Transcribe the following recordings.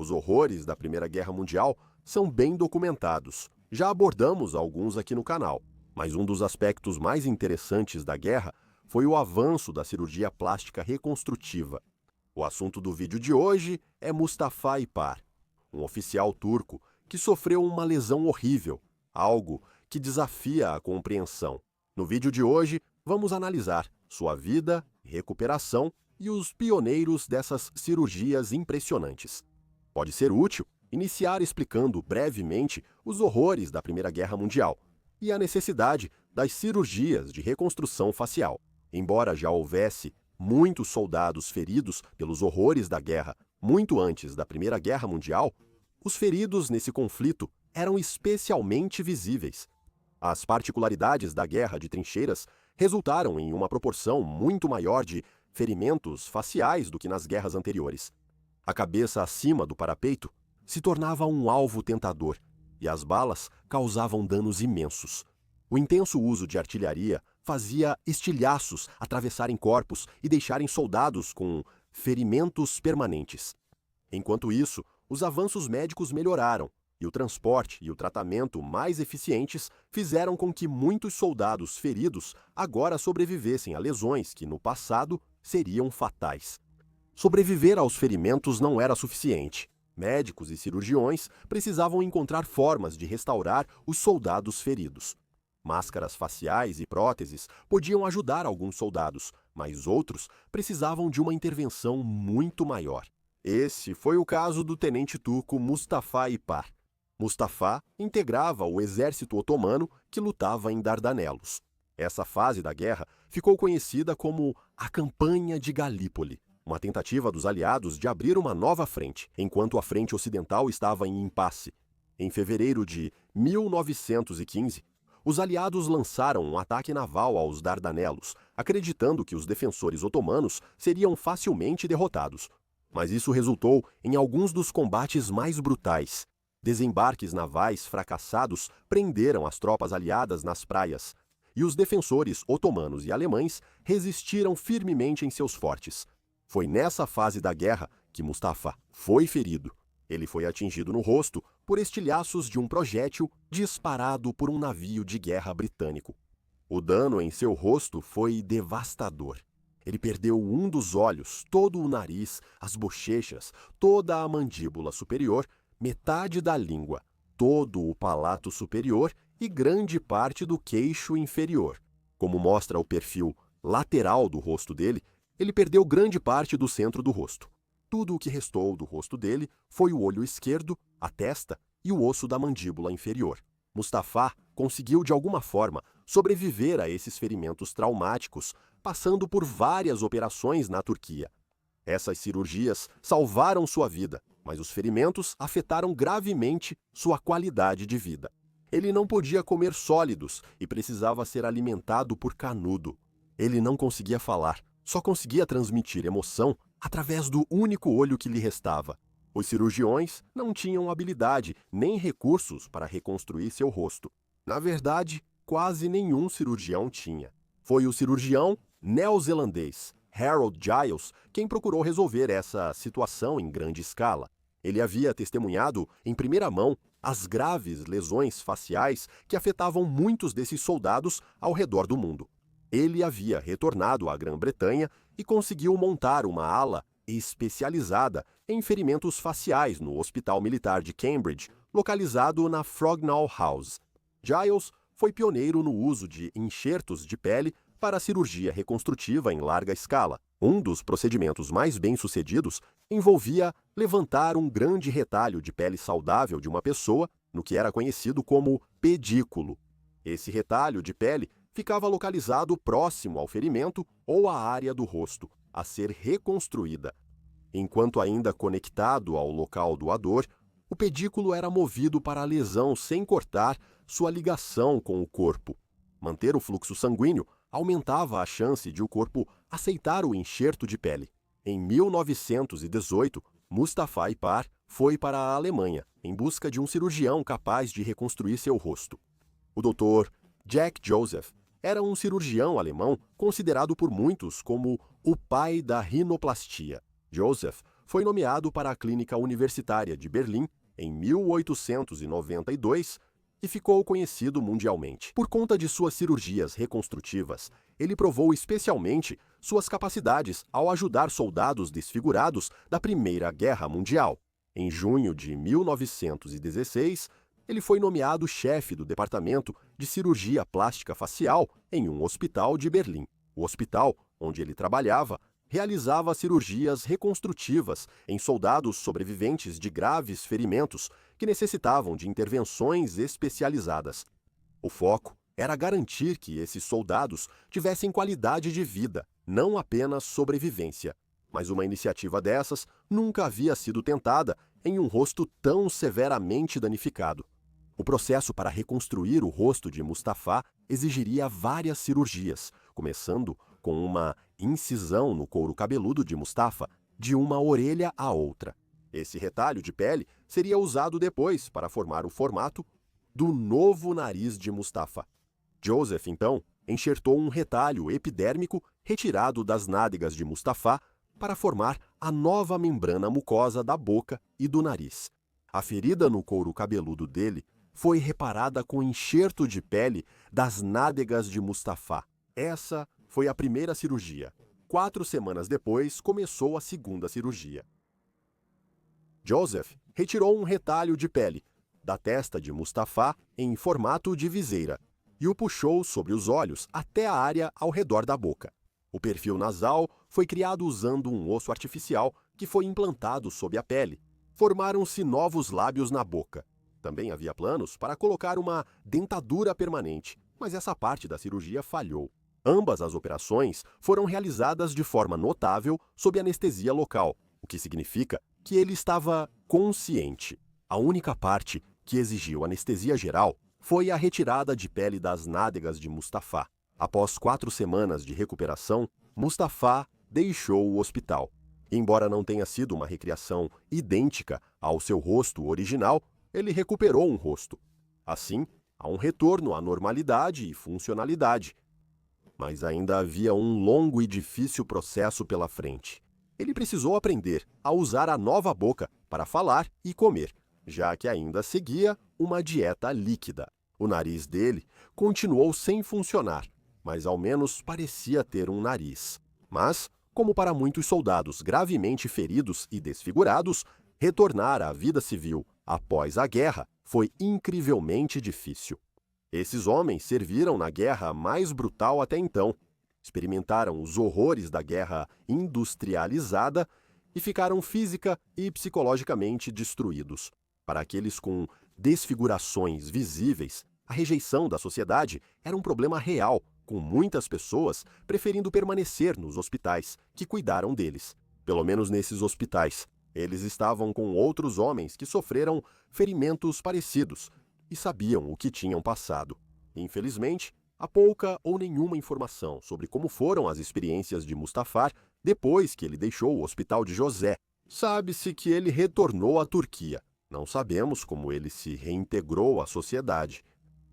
Os horrores da Primeira Guerra Mundial são bem documentados. Já abordamos alguns aqui no canal, mas um dos aspectos mais interessantes da guerra foi o avanço da cirurgia plástica reconstrutiva. O assunto do vídeo de hoje é Mustafa Ipar, um oficial turco que sofreu uma lesão horrível, algo que desafia a compreensão. No vídeo de hoje, vamos analisar sua vida, recuperação e os pioneiros dessas cirurgias impressionantes. Pode ser útil iniciar explicando brevemente os horrores da Primeira Guerra Mundial e a necessidade das cirurgias de reconstrução facial. Embora já houvesse muitos soldados feridos pelos horrores da guerra muito antes da Primeira Guerra Mundial, os feridos nesse conflito eram especialmente visíveis. As particularidades da guerra de trincheiras resultaram em uma proporção muito maior de ferimentos faciais do que nas guerras anteriores. A cabeça acima do parapeito se tornava um alvo tentador e as balas causavam danos imensos. O intenso uso de artilharia fazia estilhaços atravessarem corpos e deixarem soldados com ferimentos permanentes. Enquanto isso, os avanços médicos melhoraram e o transporte e o tratamento mais eficientes fizeram com que muitos soldados feridos agora sobrevivessem a lesões que, no passado, seriam fatais. Sobreviver aos ferimentos não era suficiente. Médicos e cirurgiões precisavam encontrar formas de restaurar os soldados feridos. Máscaras faciais e próteses podiam ajudar alguns soldados, mas outros precisavam de uma intervenção muito maior. Esse foi o caso do tenente turco Mustafa Ipar. Mustafa integrava o exército otomano que lutava em Dardanelos. Essa fase da guerra ficou conhecida como a Campanha de Galípoli, uma tentativa dos aliados de abrir uma nova frente, enquanto a frente ocidental estava em impasse. Em fevereiro de 1915, os aliados lançaram um ataque naval aos Dardanelos, acreditando que os defensores otomanos seriam facilmente derrotados. Mas isso resultou em alguns dos combates mais brutais. Desembarques navais fracassados prenderam as tropas aliadas nas praias, e os defensores otomanos e alemães resistiram firmemente em seus fortes. Foi nessa fase da guerra que Mustafa foi ferido. Ele foi atingido no rosto por estilhaços de um projétil disparado por um navio de guerra britânico. O dano em seu rosto foi devastador. Ele perdeu um dos olhos, todo o nariz, as bochechas, toda a mandíbula superior, metade da língua, todo o palato superior e grande parte do queixo inferior. Como mostra o perfil lateral do rosto dele, ele perdeu grande parte do centro do rosto. Tudo o que restou do rosto dele foi o olho esquerdo, a testa e o osso da mandíbula inferior. Mustafa conseguiu, de alguma forma, sobreviver a esses ferimentos traumáticos, passando por várias operações na Turquia. Essas cirurgias salvaram sua vida, mas os ferimentos afetaram gravemente sua qualidade de vida. Ele não podia comer sólidos e precisava ser alimentado por canudo. Ele não conseguia falar, só conseguia transmitir emoção através do único olho que lhe restava. Os cirurgiões não tinham habilidade nem recursos para reconstruir seu rosto. Na verdade, quase nenhum cirurgião tinha. Foi o cirurgião neozelandês Harold Giles quem procurou resolver essa situação em grande escala. Ele havia testemunhado em primeira mão as graves lesões faciais que afetavam muitos desses soldados ao redor do mundo. Ele havia retornado à Grã-Bretanha e conseguiu montar uma ala especializada em ferimentos faciais no Hospital Militar de Cambridge, localizado na Frognall House. Giles foi pioneiro no uso de enxertos de pele para a cirurgia reconstrutiva em larga escala. Um dos procedimentos mais bem-sucedidos envolvia levantar um grande retalho de pele saudável de uma pessoa, no que era conhecido como pedículo. Esse retalho de pele ficava localizado próximo ao ferimento ou à área do rosto, a ser reconstruída. Enquanto ainda conectado ao local doador, o pedículo era movido para a lesão sem cortar sua ligação com o corpo. Manter o fluxo sanguíneo aumentava a chance de o corpo aceitar o enxerto de pele. Em 1918, Mustafa Ipar foi para a Alemanha em busca de um cirurgião capaz de reconstruir seu rosto. O Dr. Jack Joseph era um cirurgião alemão considerado por muitos como o pai da rinoplastia. Joseph foi nomeado para a Clínica Universitária de Berlim em 1892 e ficou conhecido mundialmente. Por conta de suas cirurgias reconstrutivas, ele provou especialmente suas capacidades ao ajudar soldados desfigurados da Primeira Guerra Mundial. Em junho de 1916, ele foi nomeado chefe do Departamento de Cirurgia Plástica Facial em um hospital de Berlim. O hospital, onde ele trabalhava, realizava cirurgias reconstrutivas em soldados sobreviventes de graves ferimentos que necessitavam de intervenções especializadas. O foco era garantir que esses soldados tivessem qualidade de vida, não apenas sobrevivência. Mas uma iniciativa dessas nunca havia sido tentada em um rosto tão severamente danificado. O processo para reconstruir o rosto de Mustafa exigiria várias cirurgias, começando com uma incisão no couro cabeludo de Mustafa, de uma orelha à outra. Esse retalho de pele seria usado depois para formar o formato do novo nariz de Mustafa. Joseph, então, enxertou um retalho epidérmico retirado das nádegas de Mustafa para formar a nova membrana mucosa da boca e do nariz. A ferida no couro cabeludo dele foi reparada com enxerto de pele das nádegas de Mustafa. Essa foi a primeira cirurgia. 4 semanas depois, começou a segunda cirurgia. Joseph retirou um retalho de pele da testa de Mustafa em formato de viseira e o puxou sobre os olhos até a área ao redor da boca. O perfil nasal foi criado usando um osso artificial que foi implantado sob a pele. Formaram-se novos lábios na boca. Também havia planos para colocar uma dentadura permanente, mas essa parte da cirurgia falhou. Ambas as operações foram realizadas de forma notável sob anestesia local, o que significa que ele estava consciente. A única parte que exigiu anestesia geral foi a retirada de pele das nádegas de Mustafa. Após 4 semanas de recuperação, Mustafa deixou o hospital. Embora não tenha sido uma recriação idêntica ao seu rosto original, ele recuperou um rosto. Assim, há um retorno à normalidade e funcionalidade. Mas ainda havia um longo e difícil processo pela frente. Ele precisou aprender a usar a nova boca para falar e comer, já que ainda seguia uma dieta líquida. O nariz dele continuou sem funcionar, mas ao menos parecia ter um nariz. Mas, como para muitos soldados gravemente feridos e desfigurados, retornar à vida civil após a guerra foi incrivelmente difícil. Esses homens serviram na guerra mais brutal até então, experimentaram os horrores da guerra industrializada e ficaram física e psicologicamente destruídos. Para aqueles com desfigurações visíveis, a rejeição da sociedade era um problema real, com muitas pessoas preferindo permanecer nos hospitais que cuidaram deles. Pelo menos nesses hospitais, eles estavam com outros homens que sofreram ferimentos parecidos e sabiam o que tinham passado. Infelizmente, há pouca ou nenhuma informação sobre como foram as experiências de Mustafa depois que ele deixou o hospital de José. Sabe-se que ele retornou à Turquia. Não sabemos como ele se reintegrou à sociedade.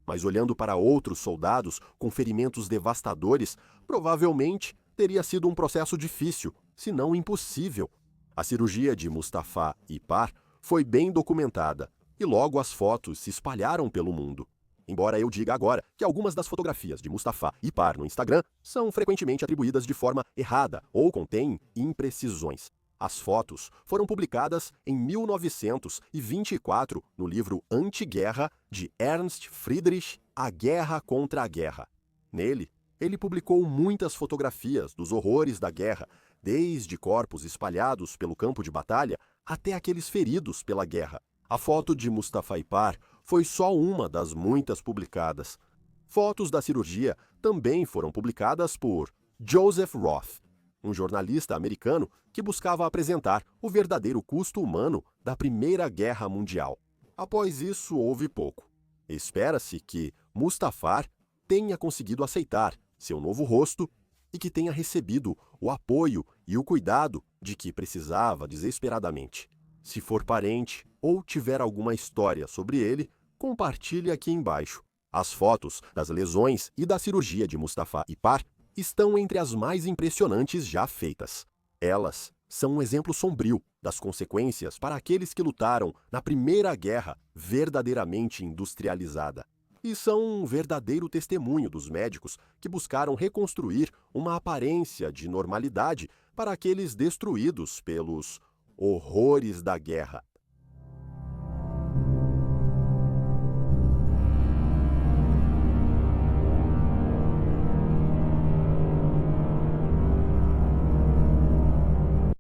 Mas olhando para outros soldados com ferimentos devastadores, provavelmente teria sido um processo difícil, se não impossível. A cirurgia de Mustafa Ipar foi bem documentada e logo as fotos se espalharam pelo mundo. Embora eu diga agora que algumas das fotografias de Mustafa Ipar no Instagram são frequentemente atribuídas de forma errada ou contêm imprecisões. As fotos foram publicadas em 1924 no livro Antiguerra de Ernst Friedrich, A Guerra contra a Guerra. Nele, ele publicou muitas fotografias dos horrores da guerra, desde corpos espalhados pelo campo de batalha até aqueles feridos pela guerra. A foto de Mustafa Ipar foi só uma das muitas publicadas. Fotos da cirurgia também foram publicadas por Joseph Roth, um jornalista americano que buscava apresentar o verdadeiro custo humano da Primeira Guerra Mundial. Após isso, houve pouco. Espera-se que Mustafa tenha conseguido aceitar seu novo rosto e que tenha recebido o apoio e o cuidado de que precisava desesperadamente. Se for parente ou tiver alguma história sobre ele, compartilhe aqui embaixo. As fotos das lesões e da cirurgia de Mustafa Ipar estão entre as mais impressionantes já feitas. Elas são um exemplo sombrio das consequências para aqueles que lutaram na primeira guerra verdadeiramente industrializada. E são um verdadeiro testemunho dos médicos que buscaram reconstruir uma aparência de normalidade para aqueles destruídos pelos horrores da guerra.